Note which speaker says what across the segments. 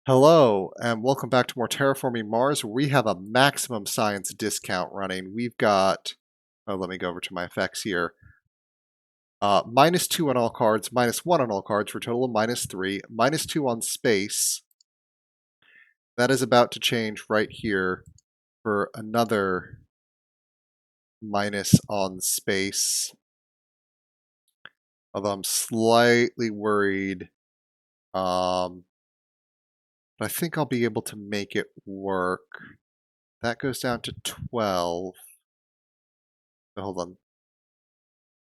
Speaker 1: Hello, and welcome back to more Terraforming Mars, where we have a maximum science discount running. We've got, let me go over to my effects here. -2 on all cards, -1 on all cards for a total of -3, -2 on space. That is about to change right here for another minus on space. Although I'm slightly worried. But I think I'll be able to make it work. That goes down to 12. So hold on.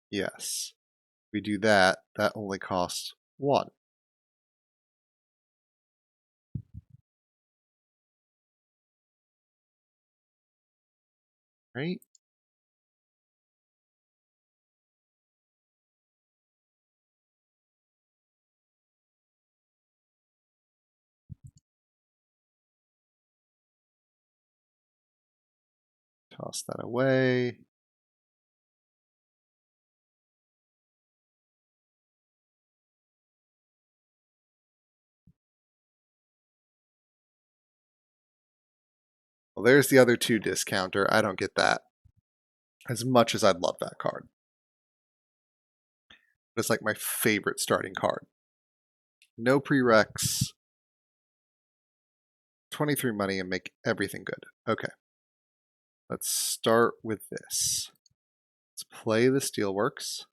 Speaker 1: Yes. We do that, that only costs 1. Right? Toss that away. Well, there's the other 2 discounter. I don't get that. As much as I'd love that card. But it's like my favorite starting card. No prereqs. 23 money and make everything good. Okay. Let's start with this. Let's play the Steelworks.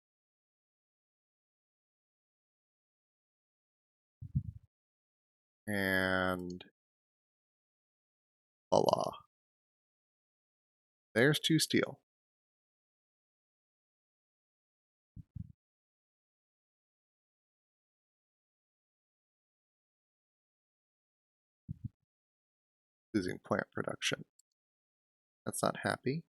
Speaker 1: And voila. There's 2 steel. Losing plant production. That's not happy.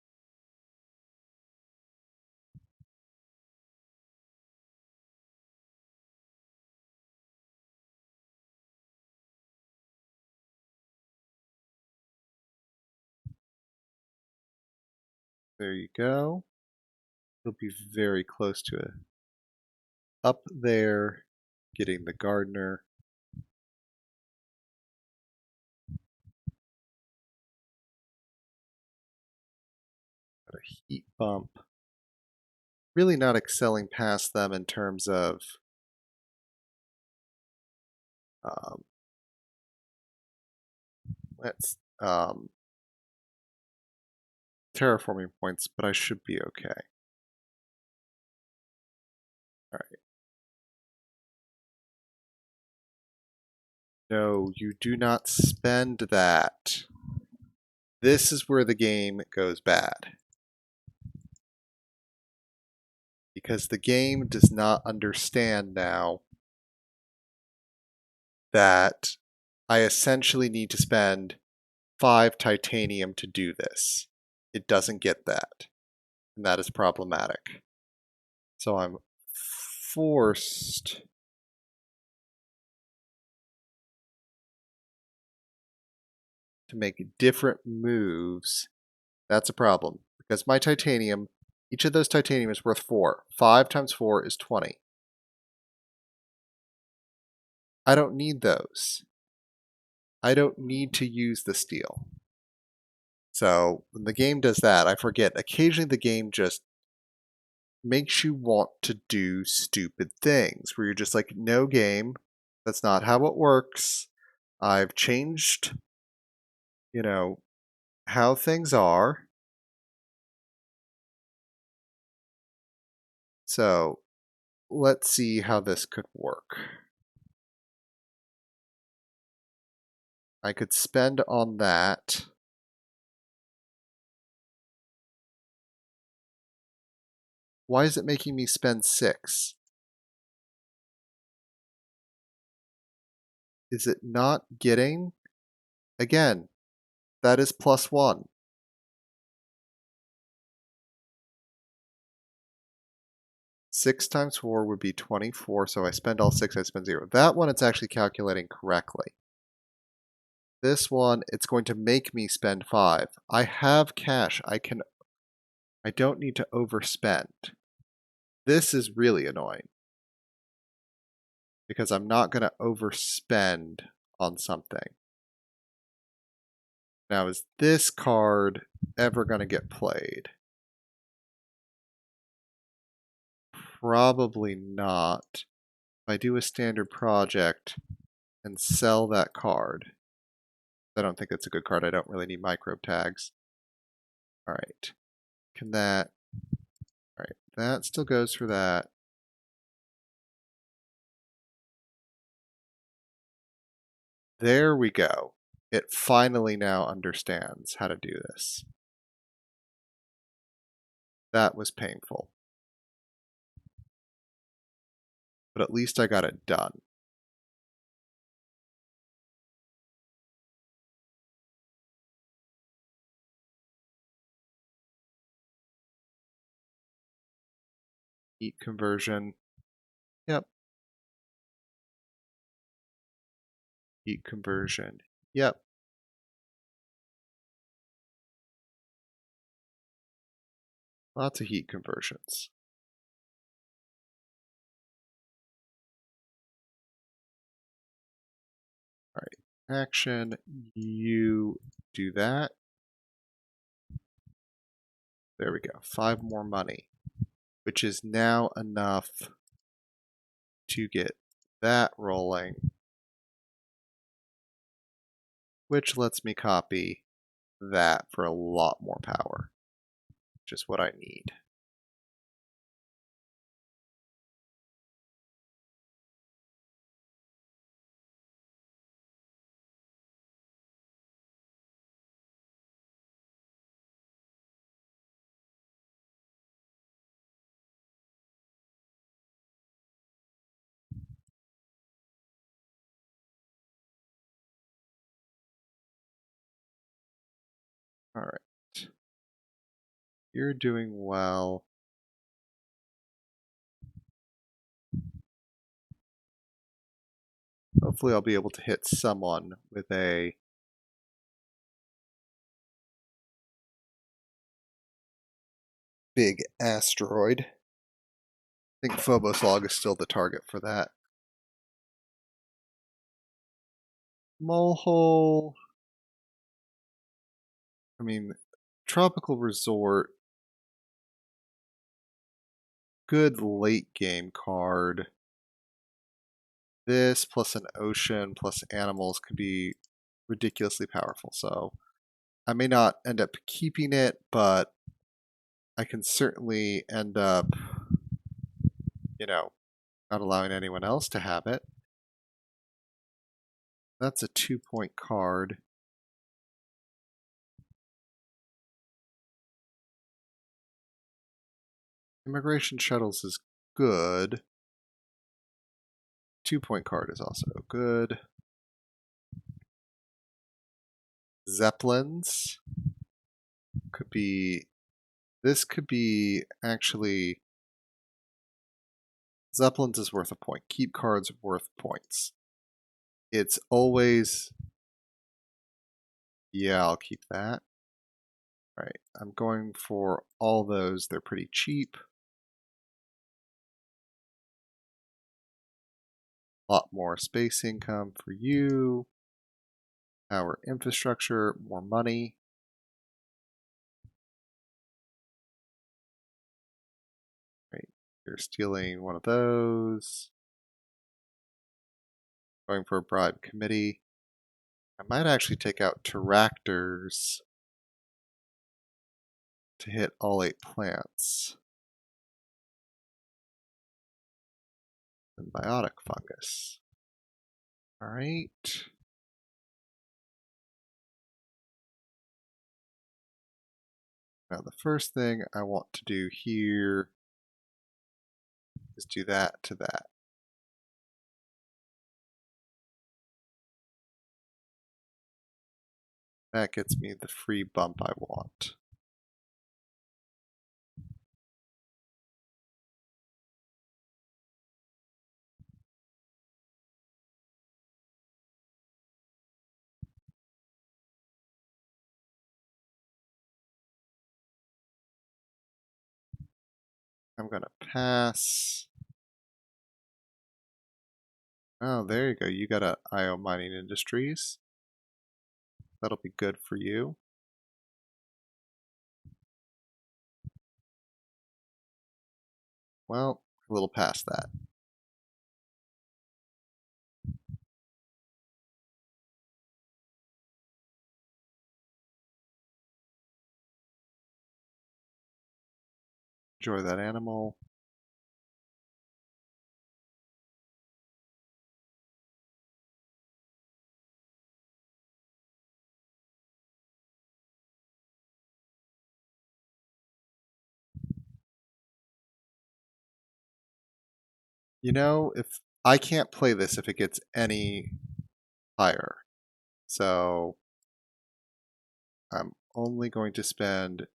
Speaker 1: There you go. It'll be very close to it. Up there, getting the gardener. Got a heat bump. Really not excelling past them in terms of let's terraforming points, but I should be okay. All right. No, you do not spend that. This is where the game goes bad. Because the game does not understand now that I essentially need to spend 5 titanium to do this. It doesn't get that. And that is problematic. So I'm forced to make different moves. That's a problem. Because my titanium, each of those titanium is worth 4. 5 times 4 is 20. I don't need those. I don't need to use the steel. So when the game does that, I forget. Occasionally the game just makes you want to do stupid things where you're just like, no game, that's not how it works. I've changed, how things are. So let's see how this could work. I could spend on that. Why is it making me spend 6? Is it not getting? Again, that is +1. 6 times 4 would be 24, so I spend all 6, I spend 0. That one it's actually calculating correctly. This one, it's going to make me spend 5. I have cash. I don't need to overspend. This is really annoying. Because I'm not going to overspend on something. Now, is this card ever going to get played? Probably not. If I do a standard project and sell that card, I don't think it's a good card. I don't really need microbe tags. All right. Can that... All right, that still goes for that. There we go. It finally now understands how to do this. That was painful. But at least I got it done. Heat conversion. Yep. Heat conversion. Yep. Lots of heat conversions. All right. Action. You do that. There we go. 5 more money, which is now enough to get that rolling, which lets me copy that for a lot more power, which is what I need. All right. You're doing well. Hopefully I'll be able to hit someone with a big asteroid. I think Phobos Log is still the target for that. Molehole. I mean, Tropical Resort. Good late game card. This plus an ocean plus animals can be ridiculously powerful. So I may not end up keeping it, but I can certainly end up, not allowing anyone else to have it. That's a 2-point card. Immigration shuttles is good. 2-point card is also good. Zeppelins could be... This could be actually... Zeppelins is worth a point. Keep cards worth points. It's always... Yeah, I'll keep that. All right, I'm going for all those. They're pretty cheap. A lot more space income for you. Our infrastructure, more money. Right, you're stealing one of those. Going for a bribe committee. I might actually take out Terractors to hit all 8 plants. And biotic fungus. All right. Now the first thing I want to do here is do that to that. That gets me the free bump I want. I'm going to pass. Oh, there you go. You got a IO Mining Industries. That'll be good for you. Well, a little past that. Enjoy that animal. You know, if I can't play this if it gets any higher. So I'm only going to spend,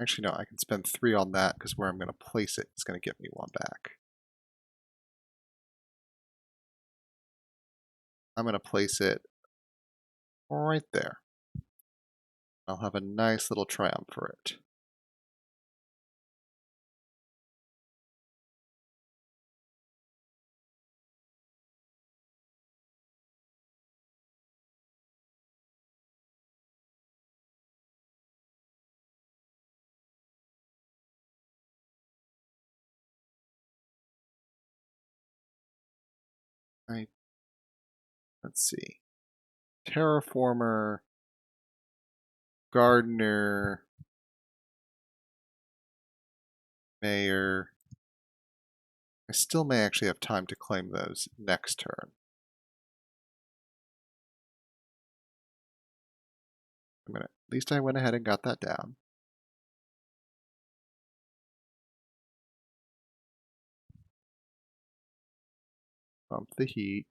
Speaker 1: actually no, I can spend 3 on that because where I'm going to place it is going to get me 1 back. I'm going to place it right there. I'll have a nice little triumvirate. I, let's see. Terraformer, Gardener, Mayor. I still may actually have time to claim those next turn. At least I went ahead and got that down. Bump the heat.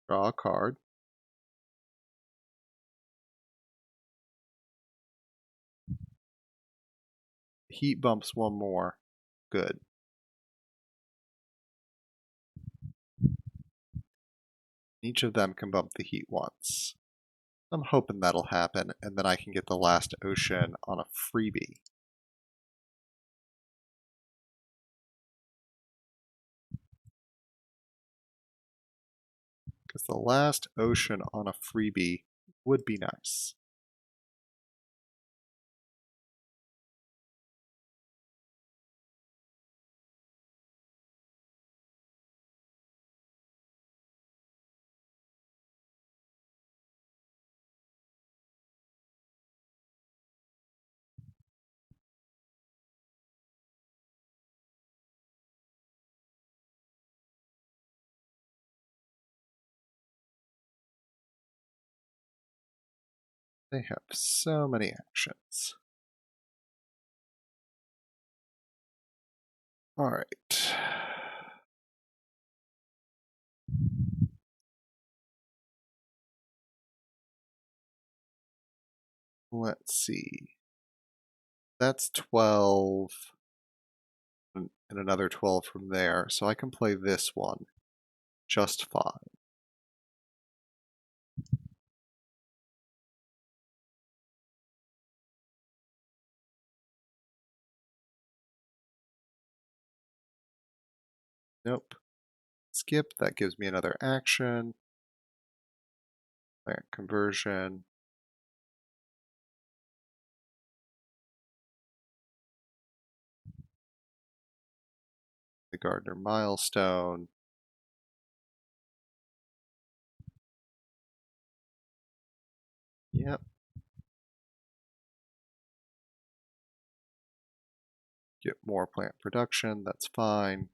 Speaker 1: Draw a card. Heat bumps 1 more. Good. Each of them can bump the heat once. I'm hoping that'll happen, and then I can get the last ocean on a freebie. Because the last ocean on a freebie would be nice. They have so many actions. All right. Let's see. That's 12 and another 12 from there, so I can play this one just fine. Nope. Skip, that gives me another action. Plant conversion. The Gardener milestone. Yep. Get more plant production, that's fine.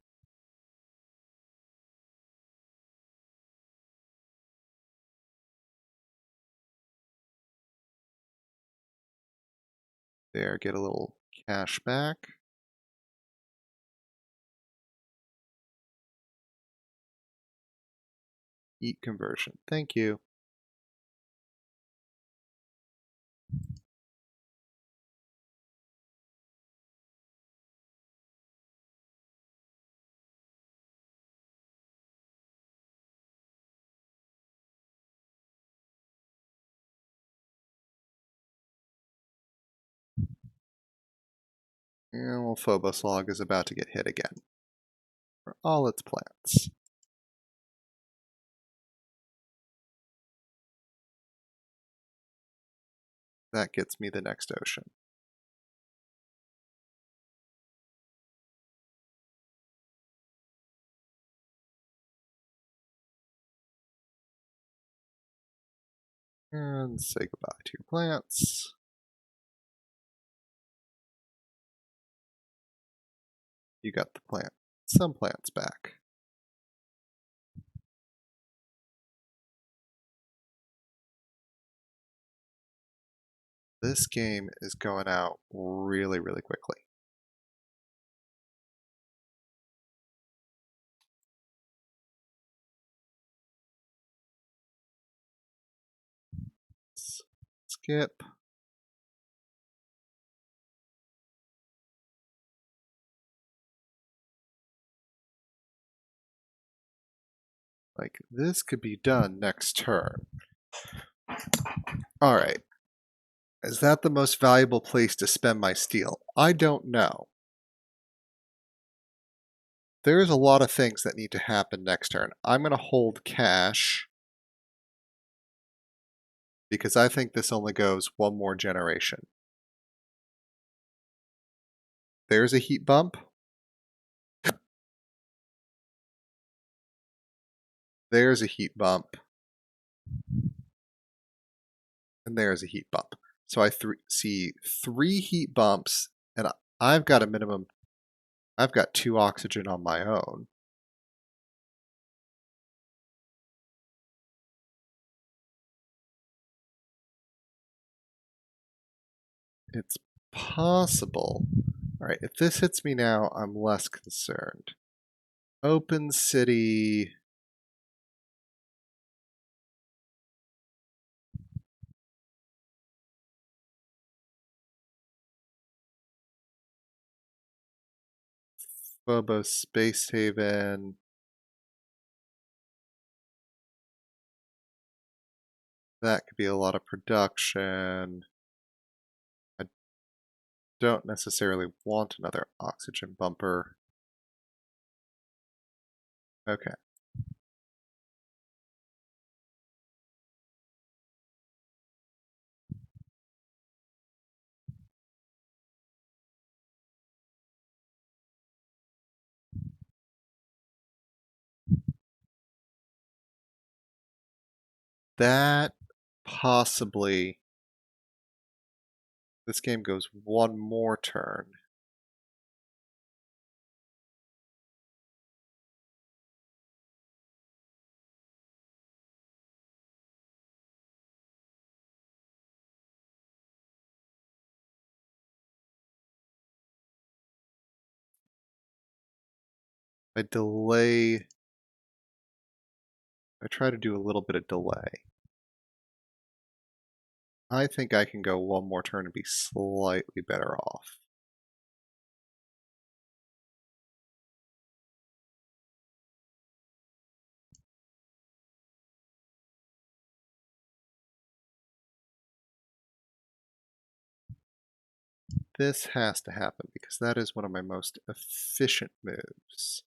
Speaker 1: There, get a little cash back. Heat conversion, thank you. And well, Phobos log is about to get hit again for all its plants. That gets me the next ocean. And say goodbye to your plants. You got some plants back. This game is going out really, really quickly. Skip. Like, this could be done next turn. All right. Is that the most valuable place to spend my steel? I don't know. There's a lot of things that need to happen next turn. I'm going to hold cash because I think this only goes one more generation. There's a heat bump. There's a heat bump. And there's a heat bump. So I see 3 heat bumps, and I've got a minimum. I've got 2 oxygen on my own. It's possible. All right, if this hits me now, I'm less concerned. Open city. Phobos Space Haven. That could be a lot of production. I don't necessarily want another oxygen bumper. Okay. That possibly. This game goes one more turn. I delay. I try to do a little bit of delay. I think I can go one more turn and be slightly better off. This has to happen because that is one of my most efficient moves.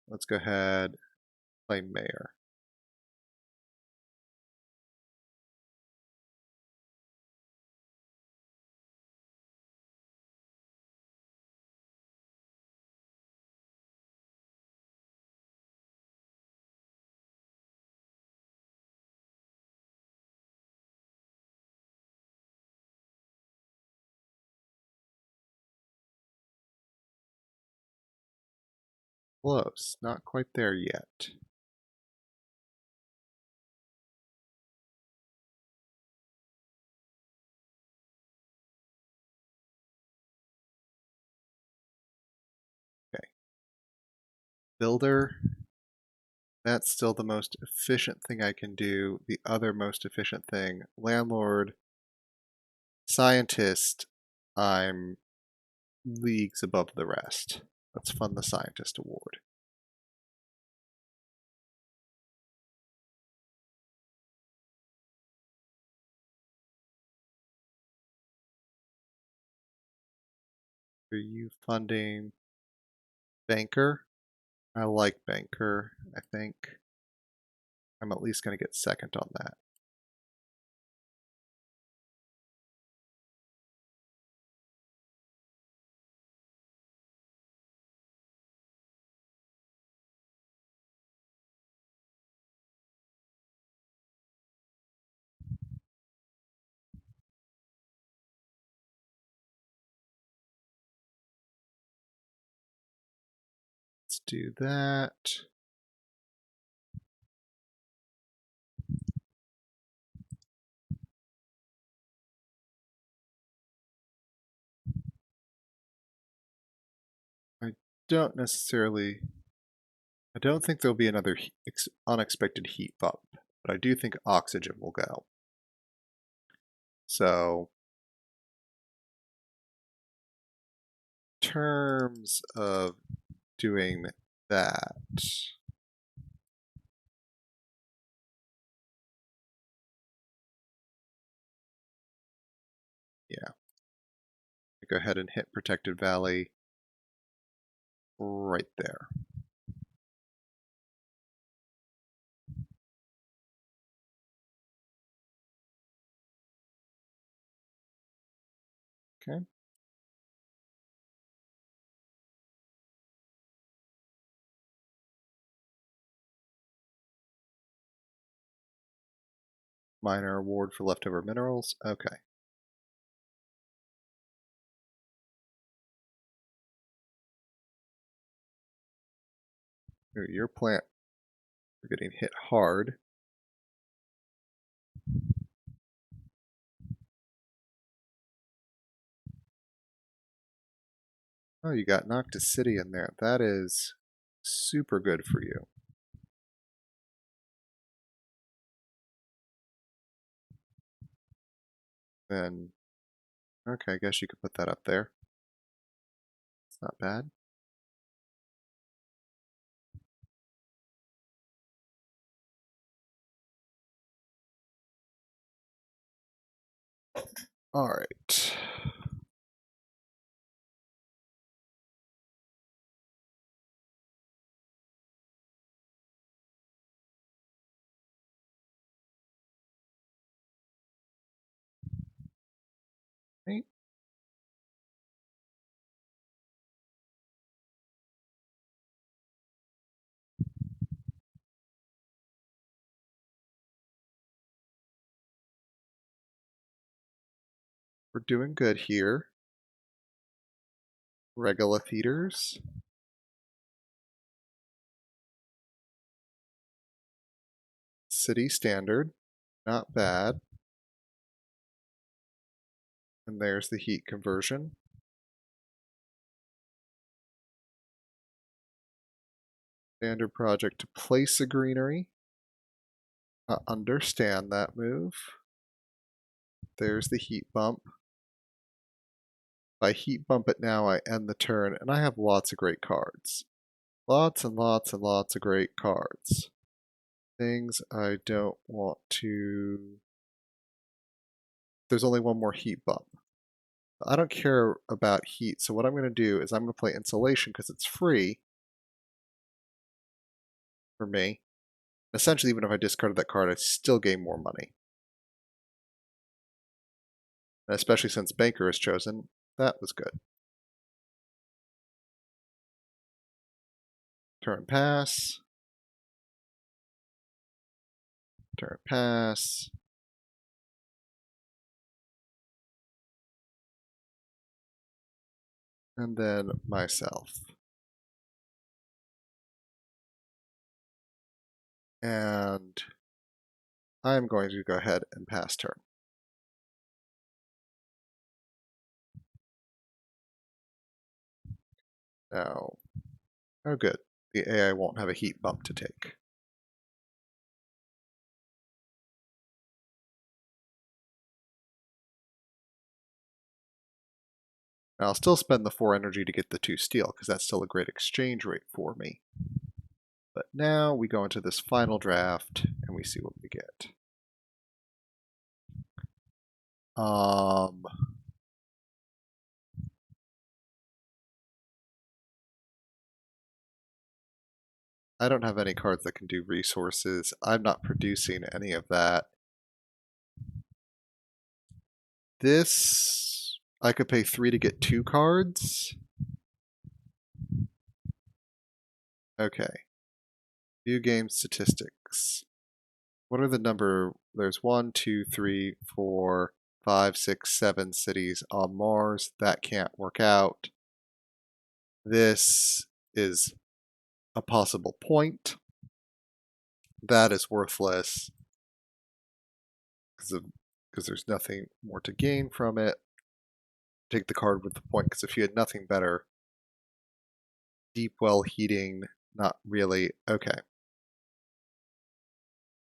Speaker 1: Let's go ahead, play Mayor. Close, not quite there yet. Okay. Builder, that's still the most efficient thing I can do. The other most efficient thing, landlord, scientist, I'm leagues above the rest. Let's fund the scientist award. Are you funding banker? I like Banker, I think. I'm at least going to get second on that. Let's do that. I don't necessarily... I don't think there'll be another unexpected heat bump, but I do think oxygen will go. So, in terms of doing that, yeah, go ahead and hit Protected Valley right there. Okay. Minor award for leftover minerals. Okay. Ooh, your plant are getting hit hard. Oh, you got Noctis City in there. That is super good for you. Then, okay, I guess you could put that up there. It's not bad. All right. Right. We're doing good here. Regolithers. City standard. Not bad. And there's the heat conversion. Standard project to place a greenery. I understand that move. There's the heat bump. If I heat bump it now, I end the turn, and I have lots of great cards. Lots and lots and lots of great cards. Things I don't want to... There's only one more heat bump. I don't care about heat, so what I'm going to do is I'm going to play Insulation because it's free for me. Essentially, even if I discarded that card, I still gain more money. And especially since Banker is chosen, that was good. Turn pass. Turn pass. And then myself. And I'm going to go ahead and pass turn. Now, oh good, the AI won't have a heat bump to take. Now, I'll still spend the 4 energy to get the 2 steel, because that's still a great exchange rate for me. But now we go into this final draft, and we see what we get. I don't have any cards that can do resources. I'm not producing any of that. This, I could pay 3 to get 2 cards. Okay. View game statistics. What are the number? There's 1, 2, 3, 4, 5, 6, 7 cities on Mars. That can't work out. This is a possible point. That is worthless because there's nothing more to gain from it. Take the card with the point because if you had nothing better, deep well heating, not really. Okay.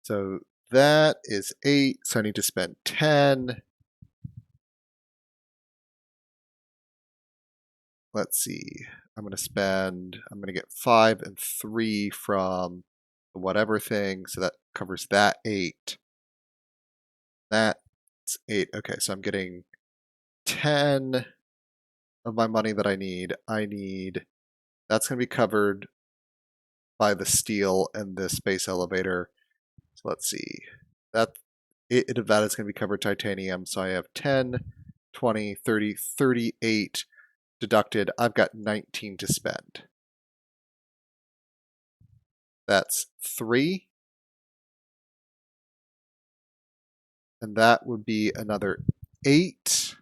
Speaker 1: So that is 8, so I need to spend 10. Let's see. I'm going to get 5 and 3 from the whatever thing, so that covers that 8. That's 8. Okay, so I'm getting 10 of my money that I need. That's going to be covered by the steel and the space elevator. So let's see. That 8 of that is going to be covered titanium, so I have 10, 20, 30, 38 deducted. I've got 19 to spend. That's 3. And that would be another 8.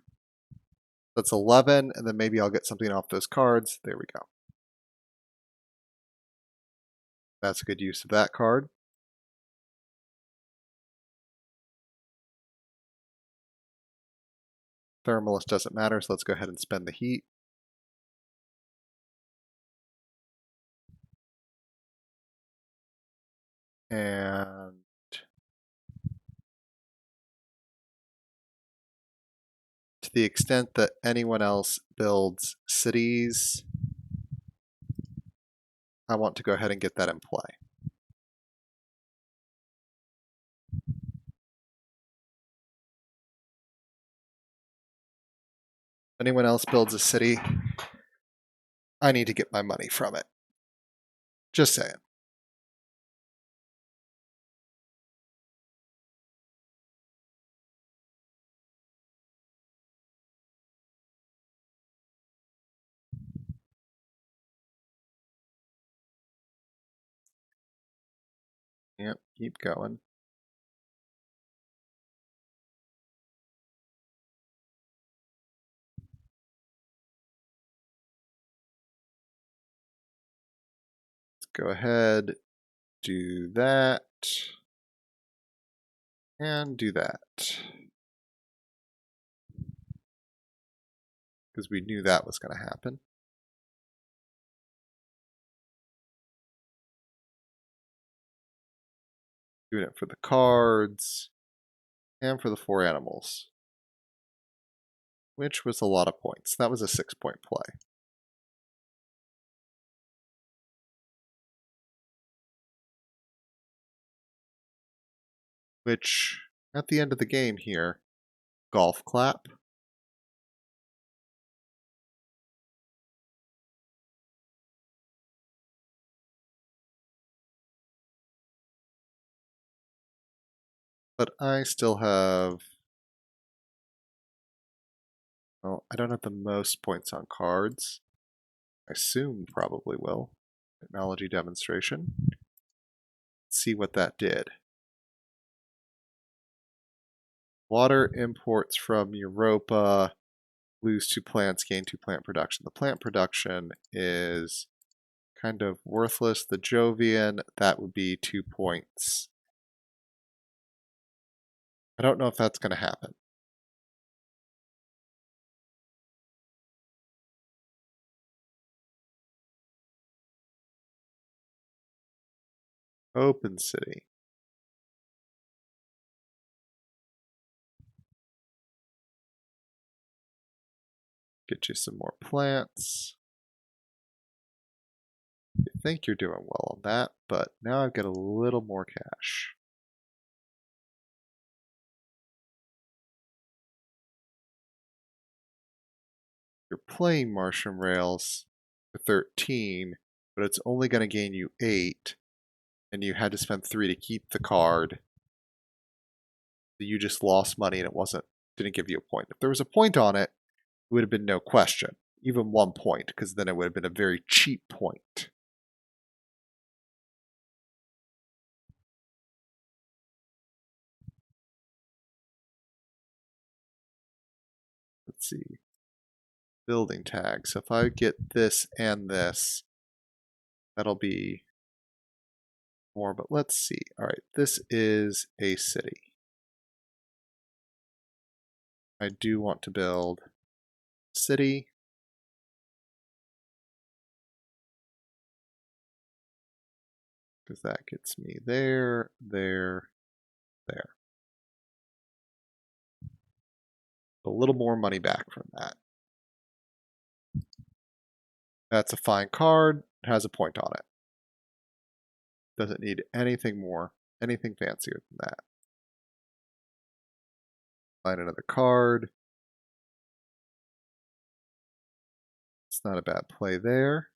Speaker 1: That's 11, and then maybe I'll get something off those cards. There we go. That's a good use of that card. Thermalist doesn't matter, so let's go ahead and spend the heat. And to the extent that anyone else builds cities, I want to go ahead and get that in play. Anyone else builds a city, I need to get my money from it. Just saying. Yep, keep going. Let's go ahead, do that, and do that. Because we knew that was going to happen. Doing it for the cards and for the 4 animals, which was a lot of points. That was a 6-point play. Which, at the end of the game here, golf clap. But I still have... Well, I don't have the most points on cards. I assume probably will. Technology demonstration. Let's see what that did. Water imports from Europa, lose 2 plants, gain 2 plant production. The plant production is kind of worthless. The Jovian, that would be 2 points. I don't know if that's going to happen. Open City. Get you some more plants. You think you're doing well on that, but now I've got a little more cash. You're playing Martian Rails for 13, but it's only going to gain you 8. and you had to spend 3 to keep the card, you just lost money and it didn't give you a point. If there was a point on it, it would have been no question, even 1 point, because then it would have been a very cheap point. Let's see. Building tag. So if I get this and this, that'll be more, but let's see. All right, this is a city. I do want to build city. Because that gets me there, there, there. A little more money back from that. That's a fine card. It has a point on it. Doesn't need anything more, anything fancier than that. Find another card. It's not a bad play there.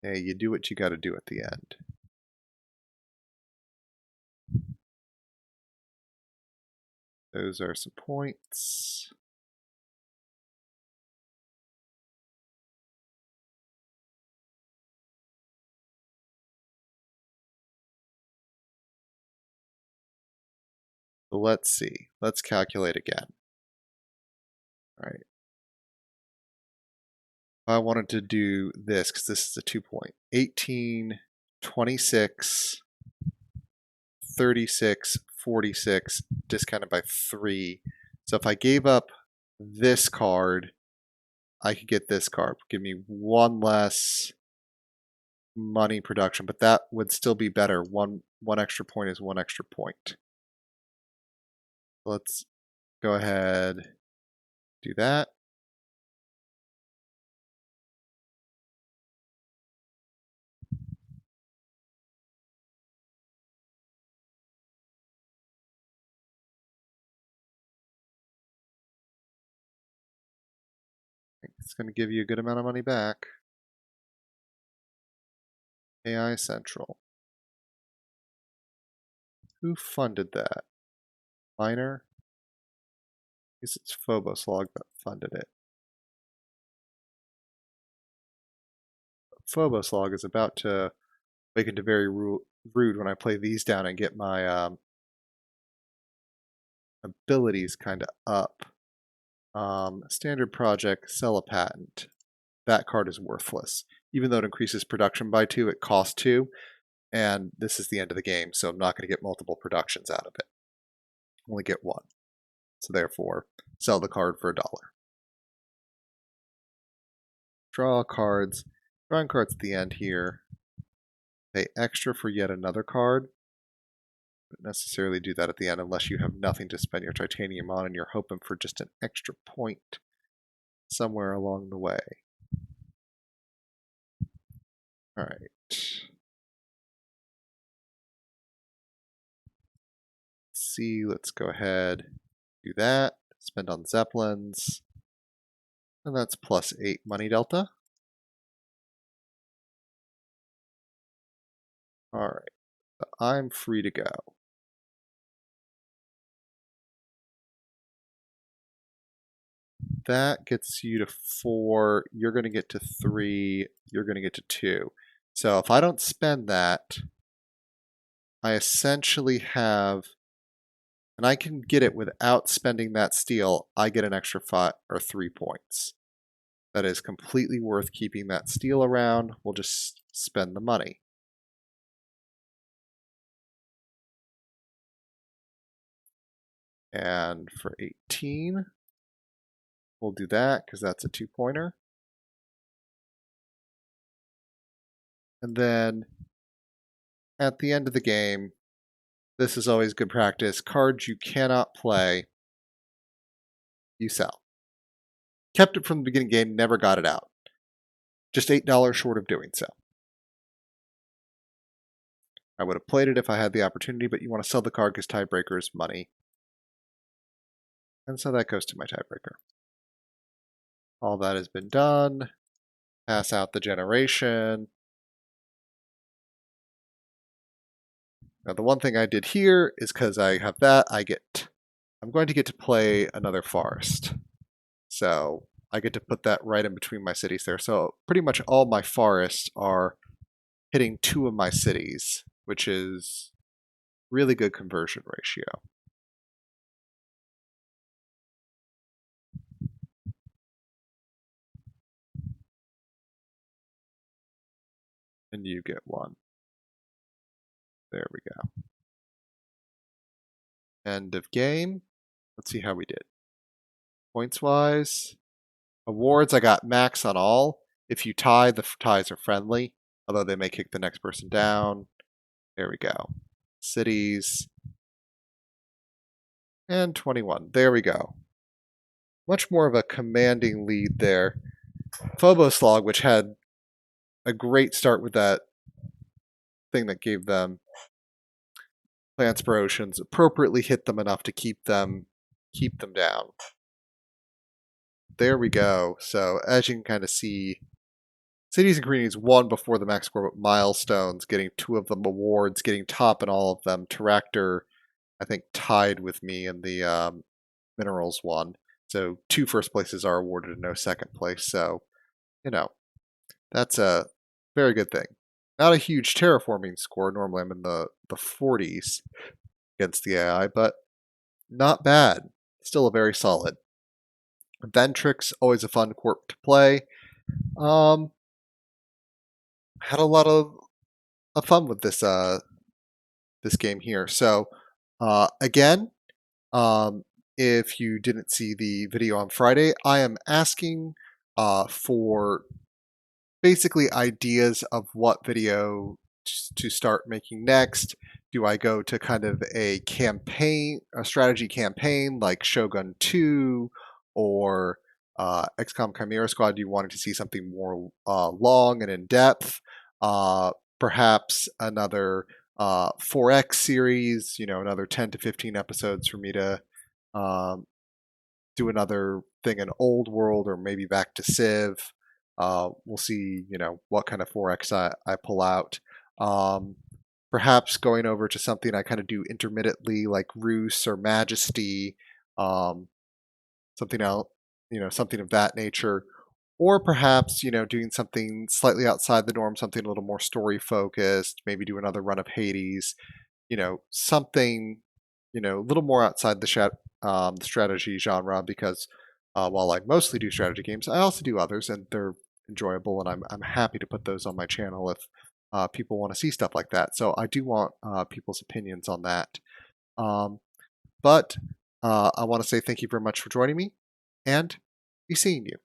Speaker 1: Hey, you do what you got to do at the end. Those are some points. So let's see. Let's calculate again. All right. I wanted to do this because this is a 2 point. 18, 26, 36, 46, discounted by 3. So if I gave up this card, I could get this card. Give me 1 less money production, but that would still be better. One extra point is 1 extra point. Let's go ahead, do that. It's going to give you a good amount of money back. AI Central. Who funded that? Miner? I guess it's Phobos Log that funded it. Phobos Log is about to make it very rude when I play these down and get my abilities kind of up. Standard project, sell a patent. That card is worthless. Even though it increases production by 2, it costs 2. And this is the end of the game, so I'm not going to get multiple productions out of it. Only get 1. So therefore, sell the card for $1. Draw cards. Drawing cards at the end here. Pay extra for yet another card. Don't necessarily do that at the end unless you have nothing to spend your titanium on and you're hoping for just an extra point somewhere along the way. All right. See, let's go ahead, do that, spend on Zeppelins, and that's plus 8 money delta. All right, so I'm free to go. That gets you to 4, you're going to get to 3, you're going to get to 2. So if I don't spend that, I essentially have, and I can get it without spending that steel, I get an extra 5 or 3 points. That is completely worth keeping that steel around. We'll just spend the money. And for 18, we'll do that because that's a 2-pointer. And then at the end of the game, this is always good practice. Cards you cannot play, you sell. Kept it from the beginning game, never got it out. Just $8 short of doing so. I would have played it if I had the opportunity, but you want to sell the card because tiebreaker is money. And so that goes to my tiebreaker. All that has been done. pass out the generation. Now the one thing I did here is because I have that, I'm going to get to play another forest. So I get to put that right in between my cities there. So pretty much all my forests are hitting 2 of my cities, which is really good conversion ratio. And you get 1. There we go. End of game. Let's see how we did. Points wise, awards, I got max on all. If you tie, the ties are friendly, although they may kick the next person down. There we go. Cities. And 21. There we go. Much more of a commanding lead there. Phobos Log, which had a great start with that thing that gave them plants for oceans, appropriately hit them enough to keep them down. There we go. So as you can kind of see, Cities and Communities won before the max score, but Milestones, getting 2 of them awards, getting top in all of them. Terractor, I think, tied with me in the Minerals one. So 2 first places are awarded and no second place. So, that's a very good thing. Not a huge terraforming score. Normally I'm in the 40s against the AI, but not bad. Still a very solid. Inventrix, always a fun corp to play. Had a lot of fun with this game here. So again, if you didn't see the video on Friday, I am asking for basically ideas of what video to start making next. Do I go to kind of a strategy campaign like Shogun 2 or XCOM Chimera Squad? Do you want to see something more long and in depth? Perhaps another 4X series, another 10 to 15 episodes for me to do another thing in Old World or maybe back to Civ. We'll see, what kind of 4X I pull out. Perhaps going over to something I kind of do intermittently, like Rus or Majesty, something else, something of that nature. Or perhaps, doing something slightly outside the norm, something a little more story focused, maybe do another run of Hades, something, a little more outside the strategy genre, because while I mostly do strategy games, I also do others, and they're enjoyable, and I'm happy to put those on my channel if people want to see stuff like that. So I do want people's opinions on that. But I want to say thank you very much for joining me, and be seeing you.